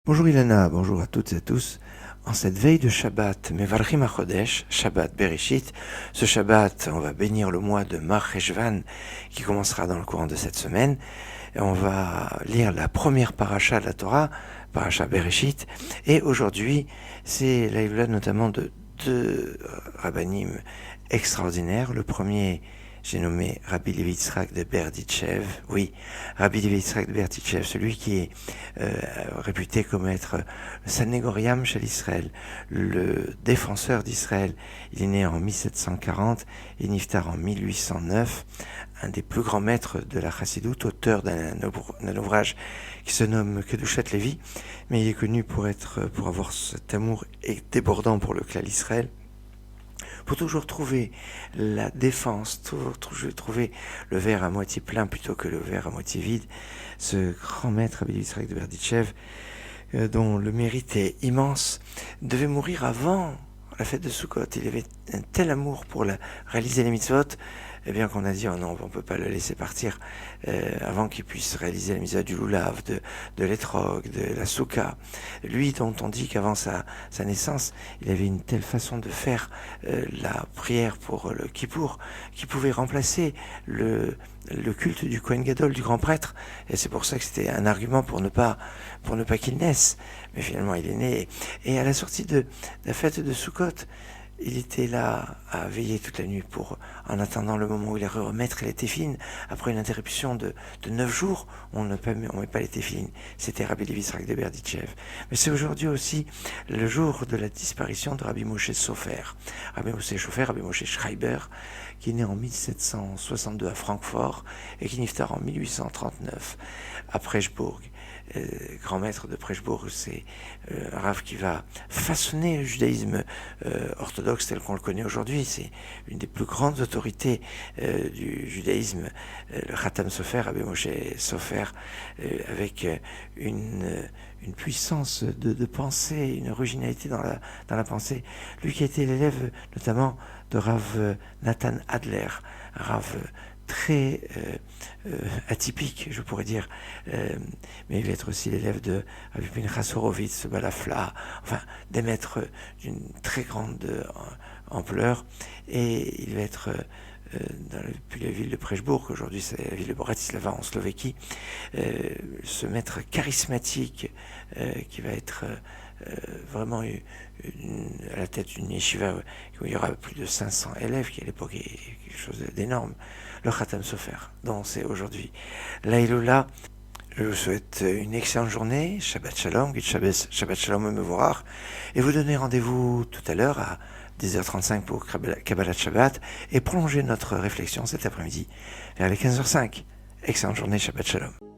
Bonjour Ilana, bonjour à toutes et à tous. En cette veille de Shabbat, Mevarchim HaChodesh, Shabbat Bereshit, ce Shabbat, on va bénir le mois de Mar Cheshvan qui commencera dans le courant de cette semaine. Et on va lire la première paracha de la Torah, paracha Bereshit. Et aujourd'hui, c'est la notamment de deux rabbinim extraordinaires. Le premier, j'ai nommé Rabbi Levi Yitzhak de Berdichev. Oui, Rabbi Levi Yitzhak de Berdichev, celui qui est réputé comme être le Sanégoriam chez l'Israël, le défenseur d'Israël. Il est né en 1740 et niftar en 1809, un des plus grands maîtres de la Chassidoute, auteur d'un ouvrage qui se nomme Kedushat Levi, mais il est connu pour avoir cet amour débordant pour le clan Israël, pour toujours trouver la défense, toujours trouver le verre à moitié plein plutôt que le verre à moitié vide. Ce grand maître, Rabbi Yitzhak de Berdichev, dont le mérite est immense, devait mourir avant la fête de Sukkot. Il avait un tel amour pour réaliser les mitzvot, eh bien qu'on a dit, oh non, on ne peut pas le laisser partir avant qu'il puisse réaliser la mitzvah du Lulav, de l'étrog, de la Souka. Lui dont on dit qu'avant sa naissance, il avait une telle façon de faire la prière pour le Kippour, qui pouvait remplacer le culte du Kohen Gadol, du grand prêtre, et c'est pour ça que c'était un argument pour ne pas qu'il naisse. Mais finalement, il est né, et à la sortie de la fête de Sukkot, il était là à veiller toute la nuit en attendant le moment où il allait remettre les téfilines. Après une interruption de 9 jours, on met pas les téfilines. C'était Rabbi Levi Yitzhak de Berdichev. Mais c'est aujourd'hui aussi le jour de la disparition de Rabbi Moshe Sofer. Rabbi Moshe Schreiber, qui est né en 1762 à Francfort et qui niftar en 1839 à Preshbourg. Grand maître de Preshbourg, c'est un rav qui va façonner le judaïsme orthodoxe tel qu'on le connaît aujourd'hui. C'est une des plus grandes autorités du judaïsme, le Khatam Sofer, Rabbi Moshe Sofer, avec une puissance de pensée, une originalité dans la pensée. Lui qui a été l'élève notamment de Rav Nathan Adler, un rav très atypique, je pourrais dire, mais il va être aussi l'élève de Rabbi Pinchas Horowitz, Balafla, enfin des maîtres d'une très grande ampleur, et il va être depuis la ville de Preshbourg, aujourd'hui c'est la ville de Bratislava en Slovaquie, ce maître charismatique qui va être vraiment à la tête d'une yeshiva où il y aura plus de 500 élèves, qui à l'époque est quelque chose d'énorme, le Khatam Sofer, dont c'est aujourd'hui l'Aïloula. Je vous souhaite une excellente journée, Shabbat Shalom, Shabbat Shalom et Mevorach, et vous donnez rendez-vous tout à l'heure à 10h35 pour Kabbalat Shabbat, et prolonger notre réflexion cet après-midi vers les 15h05. Excellente journée, Shabbat Shalom.